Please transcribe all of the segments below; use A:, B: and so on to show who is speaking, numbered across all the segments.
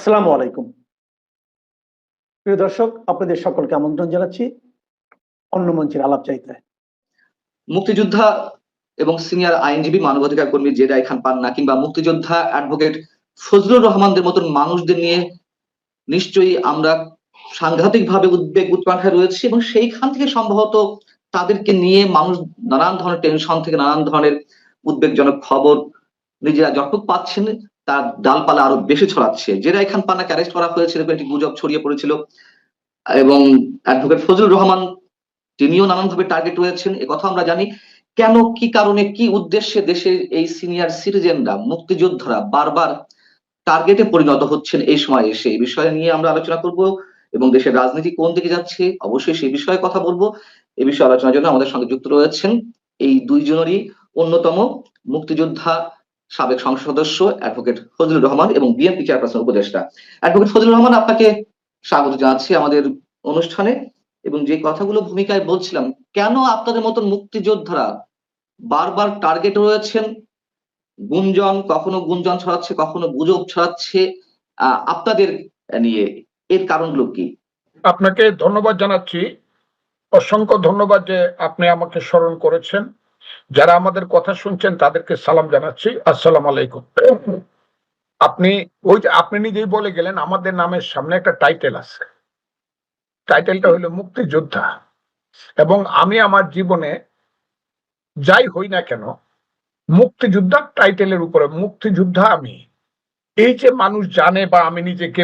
A: আসসালামু আলাইকুম। প্রিয় দর্শক, আপনাদের সকলকে আমন্ত্রণ জানাচ্ছি অন্য মঞ্চের আলাপ চাইতে।
B: মুক্তিযোদ্ধা এবং সিনিয়র আইনজীবী মানবাধিকার কর্মী জেদাই খান পান্না কিংবা মুক্তিযোদ্ধা অ্যাডভোকেট ফজলুর রহমানদের মতন মানুষদের নিয়ে নিশ্চয়ই আমরা সাংঘাতিকভাবে উদ্বেগ উৎকণ্ঠায় রয়েছি, এবং সেইখান থেকে সম্ভবত তাদেরকে নিয়ে মানুষ নানান ধরনের টেনশন থেকে নানান ধরনের উদ্বেগজনক খবর নিজেরা যতটুকু পাচ্ছেন তার ডালপালা আরো বেশি ছড়াচ্ছে। জেদাই খান পান্নাকে অ্যারেস্ট করা হয়েছিল, একটি গুজব ছড়িয়ে পড়েছিল, এবং অ্যাডভোকেট ফজলুর রহমান তিনিও নানানভাবে টার্গেট রয়েছেন, কথা আমরা জানি। কেন, কি কারণে, কি উদ্দেশ্যে দেশের এই সিনিয়র সিটিজেনরা, মুক্তিযোদ্ধারা বারবার টার্গেটে পরিণত হচ্ছেন এই সময় এসে, এই বিষয়ে নিয়ে আমরা আলোচনা করব, এবং দেশের রাজনীতি কোন দিকে যাচ্ছে অবশ্যই সেই বিষয়ে কথা বলবো। এই বিষয়ে আলোচনার জন্য আমাদের সঙ্গে যুক্ত রয়েছেন এই দুইজনেরই অন্যতম মুক্তিযোদ্ধা সাবেক সংসদ সদস্য অ্যাডভোকেট ফজলুর রহমান এবং বিএনপি চেয়ারপারসন উপদেষ্টা। অ্যাডভোকেট ফজলুর রহমান, আপনাকে স্বাগত জানাচ্ছি আমাদের অনুষ্ঠানে। এবং যে কথাগুলো ভূমিকায় বলছিলাম, কেন আপনাদের মতন মুক্তিযোদ্ধারা বারবার টার্গেট রয়েছেন, গুঞ্জন, কখনো গুঞ্জন ছড়াচ্ছে, কখনো গুজব ছড়াচ্ছে আপনাদের নিয়ে, এর কারণগুলো কি?
C: আপনাকে ধন্যবাদ জানাচ্ছি, অসংখ্য ধন্যবাদ যে আপনি আমাকে স্মরণ করেছেন। যারা আমাদের কথা শুনছেন তাদেরকে সালাম জানাচ্ছি, আসসালামু আলাইকুম। আপনি নিজেই বলে গেলেন আমাদের নামের সামনে একটা টাইটেল আছে, টাইটেলটা হলো মুক্তিযোদ্ধা। এবং আমি আমার জীবনে যাই হই না কেন মুক্তিযোদ্ধা টাইটেলের উপরে মুক্তিযোদ্ধা আমি, এই যে মানুষ জানে বা আমি নিজেকে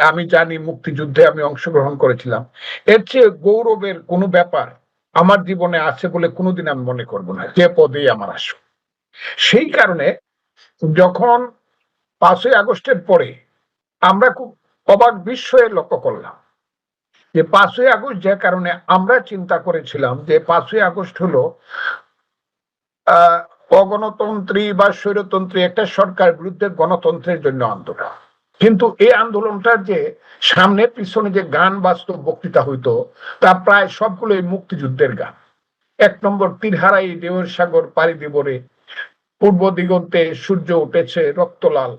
C: আমি জানি মুক্তিযুদ্ধে আমি অংশগ্রহণ করেছিলাম, এর চেয়ে গৌরবের কোনো ব্যাপার আমার জীবনে আছে বলে কোনোদিন আমি মনে করব না, যে পদেই আমার আসুক। সেই কারণে যখন 5ই আগস্টের পরে আমরা খুব অবাক বিস্ময়ে লক্ষ্য করলাম যে 5ই আগস্ট, যে কারণে আমরা চিন্তা করেছিলাম যে 5ই আগস্ট হলো অগণতন্ত্রী বা স্বৈরতন্ত্রী একটা সরকার বিরুদ্ধে গণতন্ত্রের জন্য আন্দোলন, কিন্তু এই আন্দোলনটার যে সামনে পিছনে যে গান বাস্তব বক্তৃতা হইতো তা প্রায় সবগুলোই মুক্তিযুদ্ধের গান। 1 নম্বর, তীরহারাই ঢেউয়ের সাগর পাড়ি দিব রে, পূর্ব দিগন্তে সূর্য উঠেছে রক্তলাল,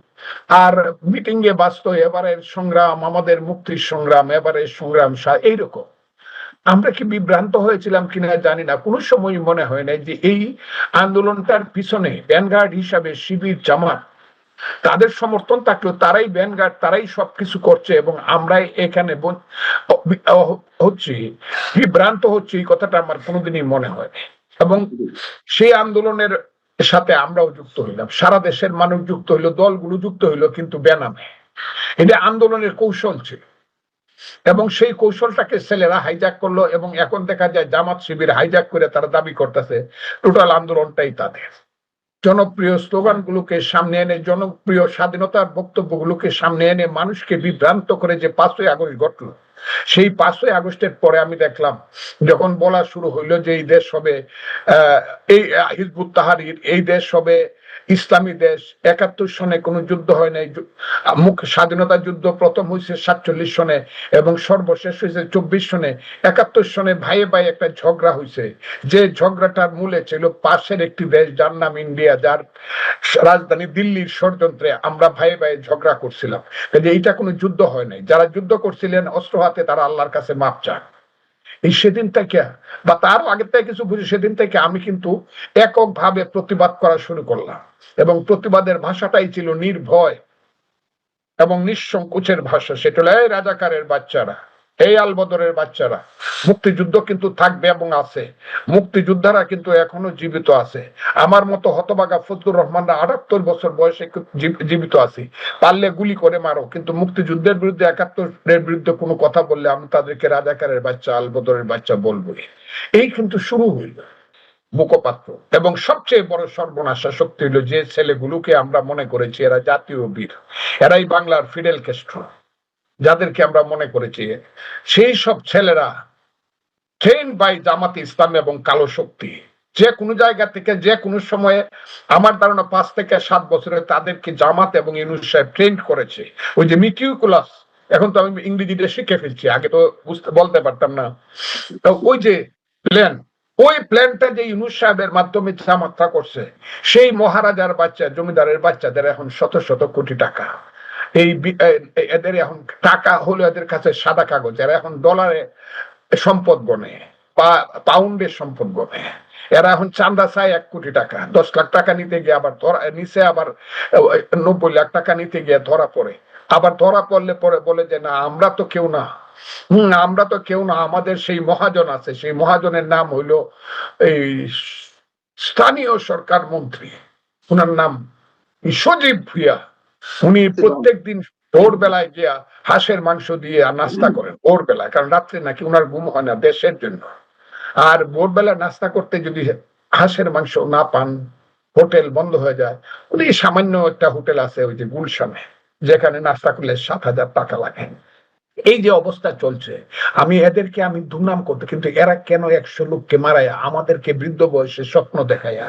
C: আর মিটিং এ বাস্ত এবারের সংগ্রাম আমাদের মুক্তির সংগ্রাম, এবারের সংগ্রাম এইরকম। আমরা কি বিভ্রান্ত হয়েছিলাম কিনা জানি না, কোনো সময় মনে হয় নাই যে এই আন্দোলনটার পিছনে ভ্যানগার্ড হিসাবে শিবির, জামাত, তাদের সমর্থন থাকলেও তারাই ভ্যানগার্ড, তারাই সবকিছু করছে, এবং আমরাই এখানে হচ্ছি, বিভ্রান্ত হচ্ছে, এই কথাটা আমার কোনোদিনই মনে হয়। এবং সেই আন্দোলনের সাথে আমরাও যুক্ত হইলাম, সারা দেশের মানুষ যুক্ত হইলো, দলগুলো যুক্ত হইলো, কিন্তু বেনামে। এটা আন্দোলনের কৌশল ছিল, এবং সেই কৌশলটাকে ছেলেরা হাইজ্যাক করলো, এবং এখন দেখা যায় জামাত শিবির হাইজ্যাক করে তারা দাবি করতেছে টোটাল আন্দোলনটাই তাদের। জনপ্রিয় স্লোগানগুলোকে সামনে এনে, জনপ্রিয় স্বাধীনতার বক্তব্যগুলোকে সামনে এনে মানুষকে বিভ্রান্ত করে যে 5ই আগস্ট ঘটলো, সেই 5ই আগস্টের পরে আমি দেখলাম যখন বলা শুরু হইলো যে এই দেশ হবে এই হিজবুত তাহরীর, এই দেশ হবে ইসলামী দেশ। 71 সনে কোনো যুদ্ধ হয় নাই, স্বাধীনতা যুদ্ধ প্রথম হয়েছে 47 সনে এবং সর্বশেষ হয়েছে 24 সনে। 71 সনে ভাইয়ে ভাই একটা ঝগড়া হয়েছে, যে ঝগড়াটার মূলে ছিল পাশের একটি দেশ যার নাম ইন্ডিয়া, যার রাজধানী দিল্লির ষড়যন্ত্রে আমরা ভাইয়ে ভাই ঝগড়া করছিলাম। কাজে এইটা কোনো যুদ্ধ হয় নাই, যারা যুদ্ধ করছিলেন অস্ত্র হাতে তারা আল্লাহর কাছে মাপ চান। এই সেদিন থেকে বা তার আগের থেকে কিছু বুঝি, সেদিন থেকে আমি কিন্তু এককভাবে প্রতিবাদ করা শুরু করলাম, এবং প্রতিবাদের ভাষাটাই ছিল নির্ভয় এবং নিঃসংকোচের ভাষা। সেটা হলো, এই রাজাকারের বাচ্চারা, এই আলবদরের বাচ্চারা, মুক্তিযুদ্ধ কিন্তু থাকবে এবং আছে, মুক্তিযোদ্ধারা কিন্তু এখনো জীবিত আছে। আমার মতো হতভাগা ফজলুর রহমানরা 78 বছর বয়সে জীবিত আছি, পারলে গুলি করে মারো, কিন্তু মুক্তিযুদ্ধের বিরুদ্ধে, 71-এর বিরুদ্ধে কোনো কথা বললে আমি তাদেরকে রাজাকারের বাচ্চা, আলবদরের বাচ্চা বলবোই। এই কিন্তু শুরু হইল মুখপাত্র। এবং সবচেয়ে বড় সর্বনাশা শক্তি হলো যে ছেলেগুলোকে আমরা মনে করেছি এরা জাতীয় বীর, এরাই বাংলার ফিডেল ক্যাস্ট্রো, যাদেরকে আমরা মনে করেছি, সেই সব ছেলেরা ট্রেন বাই জামাতে ইসলাম এবং কালো শক্তি, যে কোনো জায়গা থেকে যে কোনো সময়ে, আমার ধারণা 5 থেকে 7 বছরে তাদেরকে জামাত এবং ইউনূস সাহেব ট্রেন করেছে। ওই যে মিটিকুলাস, এখন তো আমি ইংরেজিতে শিখে ফেলছি, আগে তো বলতে পারতাম না। ওই যে প্ল্যান, ওই প্ল্যানটা যে ইউনূস সাহেবের মাধ্যমে জামাতটা করছে, সেই মহারাজার বাচ্চা, জমিদারের বাচ্চাদের এখন শত শত কোটি টাকা। এদের এখন টাকা হলো এদের কাছে সাদা কাগজ, এরা এখন ডলারে সম্পদ গণে, পাউন্ডের সম্পদ গণে। এরা এখন চান্দা চায় 1 কোটি টাকা, 10 লাখ টাকা নিতে গিয়ে আবার নিচে আবার 90 লাখ টাকা নিতে গিয়ে ধরা পড়ে। আবার ধরা পড়লে পরে বলে যে না আমরা তো কেউ না, আমরা তো কেউ না, আমাদের সেই মহাজন আছে, সেই মহাজনের নাম হইল এই স্থানীয় সরকার মন্ত্রী, ওনার নাম সজীব ভুইয়া। উনি প্রত্যেক দিন ভোরবেলায় গিয়া হাঁসের মাংস দিয়ে নাস্তা করেন ভোরবেলায়, কারণ রাত্রে নাকি ওনার ঘুম হয় না দেশের জন্য। আর ভোরবেলা নাস্তা করতে যদি হাঁসের মাংস না পান, হোটেল বন্ধ হয়ে যায়। উনি সামান্য একটা হোটেল আছে ওই যে গুলশানে, যেখানে নাস্তা করলে 7,000 টাকা লাগে। এই যে অবস্থা চলছে, আমি এদেরকে আমি দুর্নাম করতে, কিন্তু এরা কেন 100 লোককে মারায় আমাদেরকে বৃদ্ধ বয়সে স্বপ্ন দেখায়?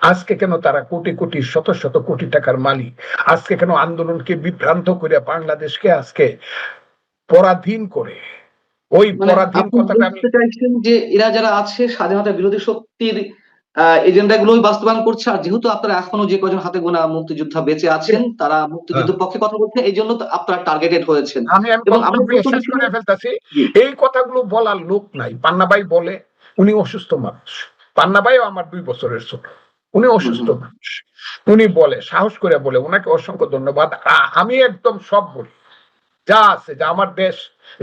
C: আজকে কেন তারা কোটি কোটি শত শত কোটি টাকার মালিক? আজকে কেন আন্দোলনকে বিভ্রান্ত করে বাংলাদেশকে আজকে পরাধীন করে? ওই পরাধীন কথাটা আমি
B: চাইছেন যে এরা যারা আছে স্বাধীনতা বিরোধী শক্তির এজেন্ডা গুলোই বাস্তবায়ন করছে, আর যেহেতু আপনারা এখনো যে কজন হাতে গোনা মুক্তিযোদ্ধা বেঁচে আছেন তারা মুক্তিযুদ্ধের পক্ষে কথা বলছে, এই জন্য আপনারা টার্গেটেড হয়েছেন।
C: এবং আমি শেষ করে ফেলতেছি, এই কথাগুলো বলার লোক নাই। পান্না ভাই বলে, উনি অসুস্থ মানুষ। পান্না ভাইও আমার 2 বছরের ছোট, উনি অসুস্থ মানুষ, উনি বলে, সাহস করে বলে, ওনাকে অসংখ্য ধন্যবাদ। আমি একদম সব বলি যা আছে, যে আমার দেশ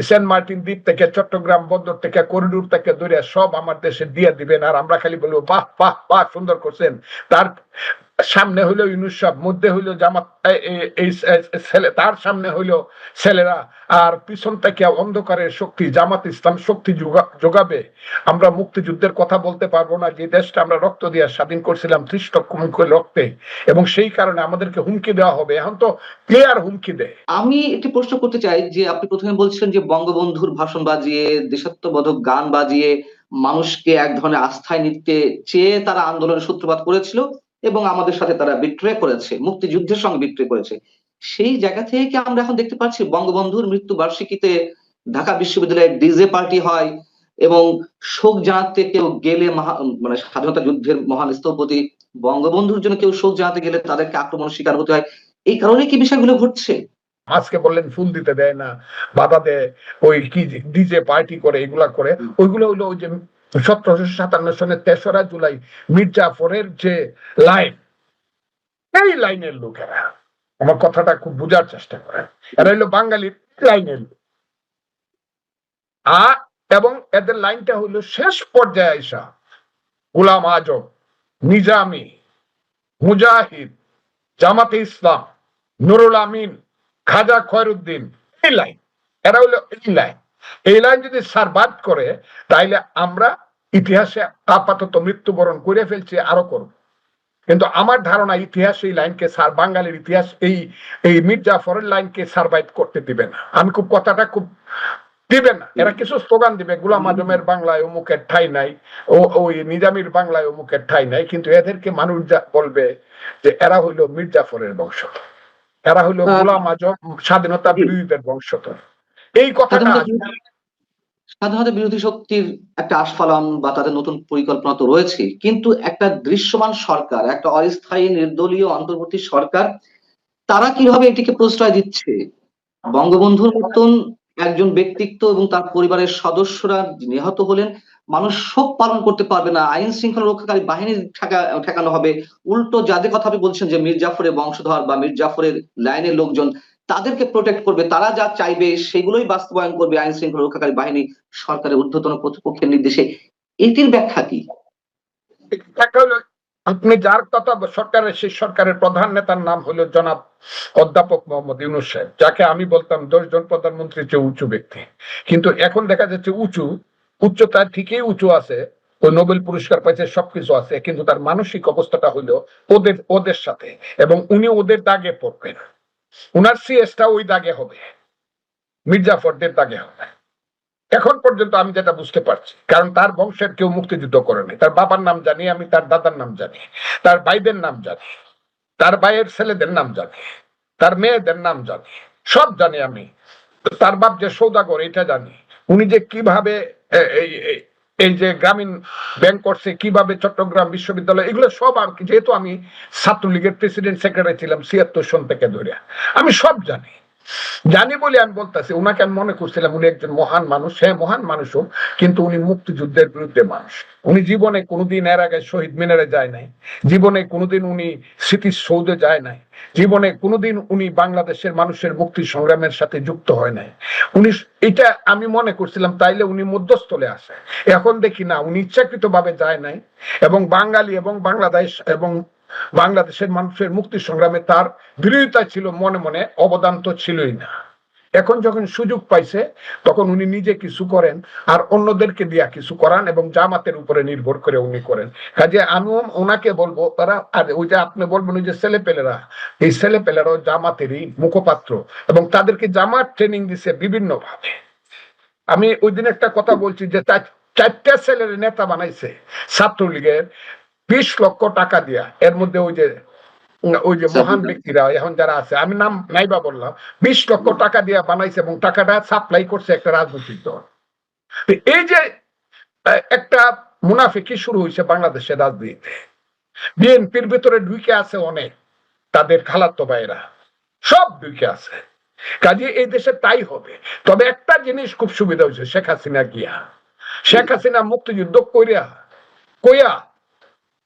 C: সেন্ট মার্টিন দ্বীপ থেকে চট্টগ্রাম বন্দর থেকে করিডোর থেকে ধরে সব আমার দেশে দিয়ে দিবেন, আর আমরা খালি বলবো বাহ বাহ বাহ সুন্দর করছেন। তার সামনে হইলো ইউনুস সাহেব, মধ্যে হইলো জামাত, এই ছেলে, তার সামনে হইলো ছেলেরা, আর পিছন থেকে অন্ধকারের শক্তি জামাত ইসলাম শক্তি যোগাবে। আমরা মুক্তিযুদ্ধের কথা বলতে পারবো না, যে দেশটা আমরা রক্ত দিয়ে স্বাধীন করছিলাম 30 লক্ষ রক্তে, এবং সেই কারণে আমাদেরকে হুমকি দেওয়া হবে। এখন তো ক্লিয়ার হুমকি দেয়।
B: আমি একটি প্রশ্ন করতে চাই যে আপনি প্রথমে বলছিলেন যে বঙ্গবন্ধুর ভাষণ বাজিয়ে, দেশাত্মবোধক গান বাজিয়ে মানুষকে এক ধরনের আস্থায় নিতে চেয়ে তারা আন্দোলনের সূত্রপাত করেছিল এবং আমাদের সাথে তারা বিট্রে করেছে, মুক্তিযুদ্ধের সঙ্গে বিট্রে করেছে। সেই জায়গা থেকে কি আমরা এখন দেখতে পাচ্ছি বঙ্গবন্ধুর মৃত্যু বার্ষিকীতে ঢাকা বিশ্ববিদ্যালয়ে ডিজে পার্টি হয় এবং শোক জানাতে কেউ গেলে মানে স্বাধীনতা যুদ্ধের মহান স্থপতি বঙ্গবন্ধুর জন্য কেউ শোক জানাতে গেলে তাদেরকে আক্রমণের শিকার হতে হয়? এই কারণে কি বিষয়গুলো ঘটছে?
C: আজকে বললেন ফুল দিতে দেয় না, বাধা দেয়, ওই কি ডিজে পার্টি করে, এগুলা করে। ওইগুলো হইলো ওই যে 1757 সনের 3রা জুলাই মির্জাফরের যে লাইন, এই লাইনের লোকেরা, আমার কথাটা খুব বোঝার চেষ্টা করেন, এরা হইলো বাঙালির লাইনের লোক। এবং এদের লাইনটা হইলো শেষ পর্যায়ে আইসা গোলাম আজম, নিজামী, মুজাহিদ, জামাতে ইসলাম, নুরুল আমিন, খাজা খয়রুদ্দিন, এই লাইন, এরা হইলো এই লাইন। এই লাইন যদি সার্ভাইভ করে তাইলে আমরা ইতিহাসে আপাতত মৃত্যুবরণ করে ফেলছি, আরো করব। কিন্তু আমার ধারণা ইতিহাস এই লাইনকে, বাঙালির ইতিহাস এই মির্জাফরের লাইনকে সার্ভাইভ করতে দিবে না। আমি খুব কথাটা খুব দিবে না। এরা কিছু স্লোগান দিবে, গোলাম আজমের বাংলায় অমুকের ঠাই নাই, ওই নিজামীর বাংলায় অমুকের ঠাই নাই, কিন্তু এদেরকে মানুষ বলবে যে এরা হইলো মির্জাফরের বংশধর, এরা হইলো গোলাম আজম স্বাধীনতা বিরোধীদের বংশধর। এই কথাটা
B: স্বাধীনতা বিরোধী শক্তির একটা আস্ফালন বা তাদের নতুন পরিকল্পনা তো রয়েছে, কিন্তু একটা দৃশ্যমান সরকার, একটা অস্থায়ী নির্দলীয় অন্তর্বর্তী সরকার, তারা কিভাবে এটিকে প্রশ্রয় দিচ্ছে? বঙ্গবন্ধুর মতন একজন ব্যক্তিত্ব এবং তার পরিবারের সদস্যরা নিহত হলেন, মানুষ শোক পালন করতে পারবে না, আইন শৃঙ্খলা রক্ষাকারী বাহিনীর ঠেকানো হবে। উল্টো যাদের কথা আপনি বলছেন যে মির্জাফরের বংশধর বা মির্জাফরের লাইনের লোকজন, তাদেরকে প্রোটেক্ট করবে, তারা যা চাইবে সেগুলোই বাস্তবায়ন করবে আইন শৃঙ্খলা রক্ষাকারী বাহিনী সরকারের ঊর্ধ্বতন কর্তৃপক্ষের নির্দেশে। এটির ব্যাখ্যা কি?
C: আপনি যার কথা, সরকারের সেই সরকারের প্রধান নেতার নাম হলো জনাব অধ্যাপক মোহাম্মদ ইউনূস সাহেব, যাকে আমি বলতাম 10 জন প্রধানমন্ত্রীর চেয়ে উঁচু ব্যক্তি। কিন্তু এখন দেখা যাচ্ছে উচ্চতা ঠিকই উঁচু আছে, ওই নোবেল পুরস্কার পাইছে, সবকিছু আছে, কিন্তু তার মানসিক অবস্থাটা হইলো ওদের সাথে, এবং উনি ওদের দাগে পড়বেন। উনার সিএসটা ওই দাগে হবে, মির্জাফরদের দাগে হবে। এখন পর্যন্ত আমি যেটা বুঝতে পারছি, কারণ তার বংশের কেউ মুক্তিযুদ্ধ করেনি। তার বাবার নাম জানি আমি, তার দাদার নাম জানি, তার ভাইদের নাম জানি, তার ভাইয়ের ছেলেদের নাম জানি, তার মেয়েদের নাম জানি, সব জানি আমি। তার বাপ যে সৌদাগর এটা জানি, উনি যে কিভাবে এই যে গ্রামীণ ব্যাংক করছে, কিভাবে চট্টগ্রাম বিশ্ববিদ্যালয়, এগুলো সব যেহেতু আমি ছাত্রলীগের প্রেসিডেন্ট সেক্রেটারি ছিলাম 76 সন থেকে ধরে, আমি সব জানি। জানি বলে আমি বলতেছি, উনাকে আমি মনে করছিলাম উনি একজন মহান মানুষ, হ্যাঁ মহান মানুষও, কিন্তু উনি মুক্তিযুদ্ধের বিরুদ্ধে মানুষ। উনি জীবনে কোনোদিন এর আগে শহীদ মিনারে যায় নাই, জীবনে কোনোদিন উনি স্মৃতিসৌধে যায় নাই, জীবনে কোনোদিন উনি বাংলাদেশের মানুষের মুক্তি সংগ্রামের সাথে যুক্ত হয় নাই। উনি এটা আমি মনে করছিলাম তাইলে উনি মধ্যস্থলে আসে, এখন দেখি না, উনি ইচ্ছাকৃত ভাবে যায় নাই, এবং বাঙালি এবং বাংলাদেশের মানুষের মুক্তি সংগ্রামে তার বিরোধিতা ছিল, মনে মনে অবদান তো ছিলই না। এখন যখন সুযোগ পাইছে তখন উনি নিজে কিছু করেন আর অন্যদেরকে দিয়া কিছু করান, এবং জামাতের উপরে নির্ভর করে উনি করেন। কাজে আমি ওনাকে বলবো, তারা আর ওই যে আপনি বলবেন ওই যে ছেলেপেলেরা, এই ছেলেপেলেরাও জামাতেরই মুখপাত্র, এবং তাদেরকে জামাত ট্রেনিং দিছে বিভিন্ন ভাবে। আমি ওই দিন একটা কথা বলছি যে 4টা ছেলের নেতা বানাইছে ছাত্রলীগের 20 লক্ষ টাকা দিয়া। এর মধ্যে ওই যে মহান ব্যক্তিরা এখন যারা আছে, আমি নাম নাইবা বললাম, 20 লক্ষ টাকা দিয়ে বানাইছে, এবং টাকাটা সাপ্লাই করছে একটা রাজনৈতিক দল। এই যে একটা মুনাফিকি শুরু হয়েছে বাংলাদেশের রাজনীতিতে, বিএনপির ভিতরে ঢুকে আছে অনেক, তাদের খালাতো ভাইরা সব ঢুকে আছে। কাজে এই দেশে তাই হবে। তবে একটা জিনিস খুব সুবিধা হয়েছে, শেখ হাসিনা গিয়া, শেখ হাসিনা মুক্তিযুদ্ধ কইয়া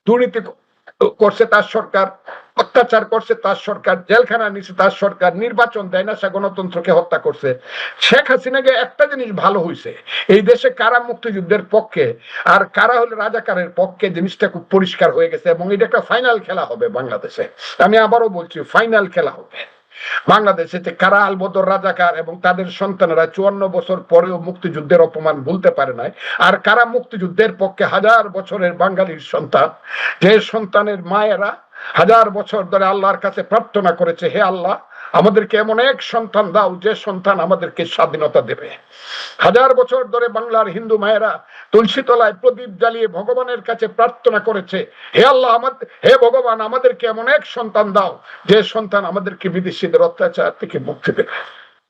C: দুর্নীতি করছে তার সরকার, অত্যাচার করছে তার সরকার, জেলখানা নিচ্ছে তার সরকার, নির্বাচন দেয় না, সে গণতন্ত্রকে হত্যা করছে। শেখ হাসিনাকে একটা জিনিস ভালো হয়েছে, এই দেশে কারা মুক্তিযুদ্ধের পক্ষে আর কারা হলো রাজাকারের পক্ষে, জিনিসটা খুব পরিষ্কার হয়ে গেছে, এবং এটা একটা ফাইনাল খেলা হবে বাংলাদেশে। আমি আবারও বলছি, ফাইনাল খেলা হবে বাংলাদেশে, কারা আলবদর রাজাকার এবং তাদের সন্তানেরা 54 বছর পরেও মুক্তিযুদ্ধের অপমান ভুলতে পারে নাই, আর কারা মুক্তিযুদ্ধের পক্ষে হাজার বছরের বাঙালির সন্তান, যে সন্তানের মায়েরা হাজার বছর ধরে আল্লাহর কাছে প্রার্থনা করেছে, হে আল্লাহ আমাদেরকে এমন এক সন্তান দাও যে সন্তান আমাদেরকে স্বাধীনতা দেবে। হাজার বছর ধরে বাংলার হিন্দু মায়েরা তুলসী তলায় প্রদীপ জ্বালিয়ে ভগবানের কাছে প্রার্থনা করেছে, হে আল্লাহ হে ভগবান আমাদেরকে এমন এক সন্তান দাও যে সন্তান আমাদেরকে বিদেশিদের অত্যাচার থেকে মুক্তি দেবে।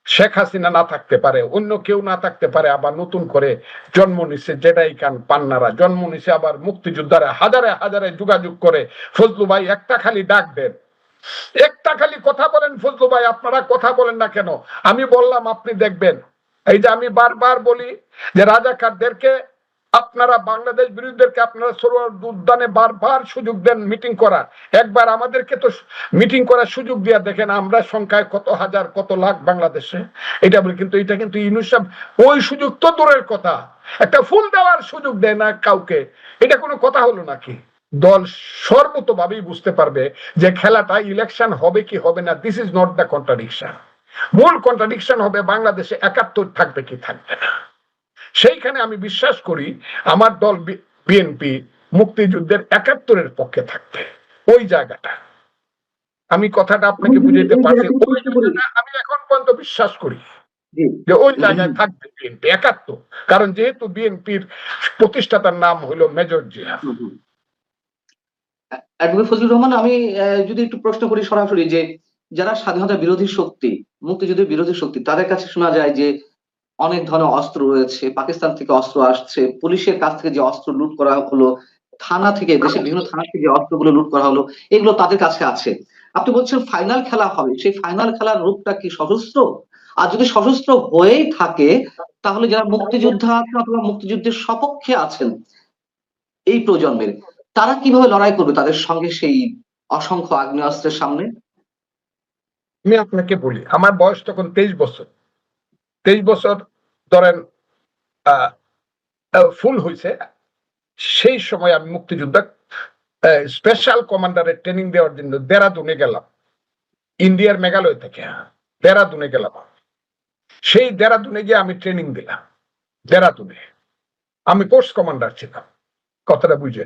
C: শেখ হাসিনা না থাকতে পারে, অন্য কেউ না থাকতে পারে, আবার নতুন করে জন্ম নিছে জেডাই খান পান্নারা, জন্ম নিছে আবার মুক্তিযোদ্ধারা, হাজারে হাজারে যোগাযোগ করে। ফজলু ভাই একটা খালি ডাক দেন, একটা খালি কথা বলেন, ফজলু ভাই আপনারা কথা বলেন না কেন? আমি বললাম আপনি দেখবেন, এই যে আমি বারবার বলি যে রাজাকারদেরকে আপনারা, বাংলাদেশ বিরোধীদেরকে আপনারা সরোয়ার উদ্যানে বারবার সুযোগ দেন মিটিং করার, একবার আমাদেরকে তো মিটিং করার সুযোগ দিয়ে দেখেন আমরা সংখ্যায় কত হাজার কত লাখ বাংলাদেশে, এটা বলি। কিন্তু এটা কিন্তু ইউনূস সাহেব ওই সুযোগ তো দূরের কথা, একটা ফুল দেওয়ার সুযোগ দেয় না কাউকে। এটা কোনো কথা হলো নাকি? দল সর্বতভাবেই বুঝতে পারবে যে খেলাটা ইলেকশন হবে কি হবে না, this is not the contradiction. মূল কন্ট্রাডিকশন হবে বাংলাদেশে 71 থাকবে কি থাকবে না। সেইখানে আমি বিশ্বাস করি আমার দল বিএনপি মুক্তিযুদ্ধের 71-এর পক্ষে থাকবে। ওই জায়গাটা আমি কথাটা আপনাকে বুঝাইতে পারছি, আমি এখন পর্যন্ত বিশ্বাস করি যে ওই জায়গায় থাকবে বিএনপি 71, কারণ যেহেতু বিএনপির প্রতিষ্ঠাতার নাম হলো মেজর জিয়া।
B: অ্যাডভোকেট ফজলুর রহমান, আমি যদি একটু প্রশ্ন করি সরাসরি, যে যারা স্বাধীনতা বিরোধী শক্তি, মুক্তিযুদ্ধের বিরোধী শক্তি, তাদের কাছে শোনা যায় যে অনেক ধরনের অস্ত্র রয়েছে, পাকিস্তান থেকে অস্ত্র আসছে, পুলিশের কাছ থেকে যে অস্ত্র লুট করা হলো, থানা থেকে, দেশের বিভিন্ন থানা থেকে যে অস্ত্রগুলো লুট করা হলো, এগুলো তাদের কাছে আছে। আপনি বলছেন ফাইনাল খেলা হবে, সেই ফাইনাল খেলার রূপটা কি সশস্ত্র? আর যদি সশস্ত্র হয়েই থাকে, তাহলে যারা মুক্তিযোদ্ধা আছেন অথবা মুক্তিযুদ্ধের সপক্ষে আছেন এই প্রজন্মের, তারা কিভাবে লড়াই করবে তাদের সঙ্গে সেই অসংখ্য আগ্নেয়াস্ত্রের সামনে?
C: আমি আপনাকে বলি, আমার বয়স তখন 23 বছর, 23 বছর ধরেন ফুল হয়েছে। সেই সময় আমি মুক্তিযোদ্ধা স্পেশাল কমান্ডারের ট্রেনিং দেওয়ার জন্য দেরাদুনে গেলাম, ইন্ডিয়ার মেঘালয় থেকে দেরাদুনে গেলাম। সেই দেরাদুনে গিয়ে আমি ট্রেনিং দিলাম। দেরাদুনে আমি পোস্ট কমান্ডার ছিলাম, কথাটা বুঝে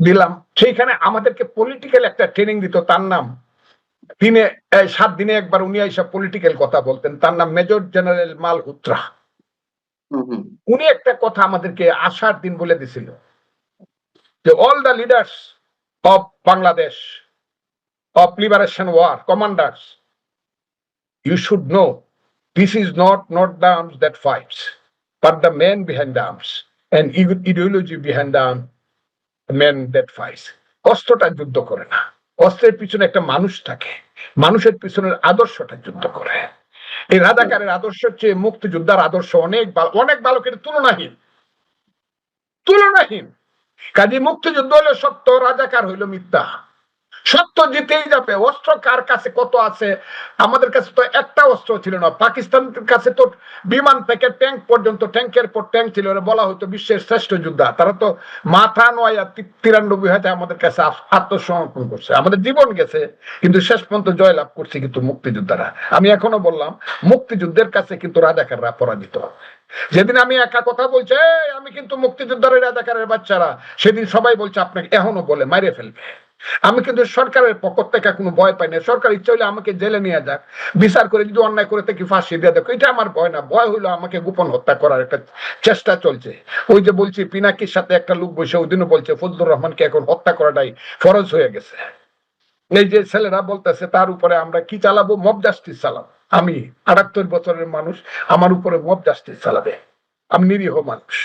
C: দিলাম। সেইখানে আমাদেরকে পলিটিক্যাল একটা ট্রেনিং দিত, তার নাম 7 দিনে একবার উনি এইসব পলিটিক্যাল কথা বলতেন, তার নাম মেজর জেনারেল মালহোত্রা। উনি একটা কথা আমাদেরকে আসার দিন বলে দিছিল যে all the leaders of Bangladesh of liberation war commanders, you should know this is not the arms that fights, but the man behind the arms and ideology behind the man that fights. অস্ত্রটা যুদ্ধ করে না, অস্ত্রের পিছনে একটা মানুষ থাকে, মানুষের পিছনের আদর্শটা যুদ্ধ করে। এই রাজাকারের আদর্শ চেয়ে মুক্তিযোদ্ধার আদর্শ অনেক অনেক বালকের তুলনাহীন। কাজে মুক্তিযুদ্ধ হলো সত্য, রাজাকার হইল মিথ্যা। সত্য জিতেই যাবে। অস্ত্র কার কাছে কত আছে? আমাদের কাছে তো একটা অস্ত্র ছিল না। পাকিস্তানের কাছে তো বিমান থেকে ট্যাঙ্ক পর্যন্ত, ট্যাঙ্কের পর ট্যাঙ্ক ছিল। বলা হতো বিশ্বের শ্রেষ্ঠ যোদ্ধা। তারা তো মাথা নয় 93 হাতে আমাদের কাছে আত্মসমর্পণ করছে, আমাদের জীবন গেছে, কিন্তু শেষ পর্যন্ত জয়লাভ করছে কিন্তু মুক্তিযোদ্ধারা। আমি এখনো বললাম, মুক্তিযুদ্ধের কাছে কিন্তু রাজাকাররা পরাজিত। যেদিন আমি একা কথা বলছি আমি কিন্তু মুক্তিযোদ্ধার রাজাকারের বাচ্চারা, সেদিন সবাই বলছে আপনাকে এখনো বলে মাইরে ফেলবে। আমি কিন্তু সরকারের পক্ষ থেকে কোনো ভয় পাই না। সরকার ইচ্ছা হইলে আমাকে জেলে নিয়ে যাক, বিচার করে যদি অন্যায় করে থেকে ফাঁসি দিয়ে দেখো, এটা আমার ভয় না। ভয় হইলো আমাকে গোপন হত্যা করার একটা চেষ্টা চলছে। ওই যে বলছি পিনাকির সাথে একটা লোক বসে ওই দিনও বলছে ফজলুর রহমানকে এখন হত্যা করাটাই ফরজ হয়ে গেছে। এই যে ছেলেরা বলতেছে তার উপরে আমরা কি চালাবো, মব জাস্টিস চালাবো। আমি 78 বছরের মানুষ, আমার উপরে মব জাস্টিস চালাবে? আমি নিরীহ মানুষ।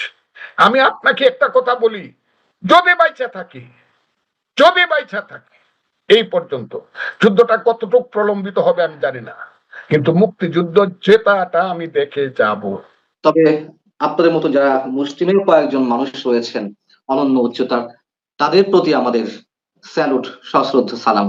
C: আমি আপনাকে একটা কথা বলি, যদি বাইচা থাকি এই পর্যন্ত যুদ্ধটা কতটুকু প্রলম্বিত হবে আমি জানি না, কিন্তু মুক্তিযুদ্ধ জেতাটা আমি দেখে যাব।
B: তবে আপনাদের মতো যারা মুসলিমের কয়েকজন মানুষ রয়েছেন অনন্য উচ্চতার, তাদের প্রতি আমাদের স্যালুট, সশ্রদ্ধ সালাম।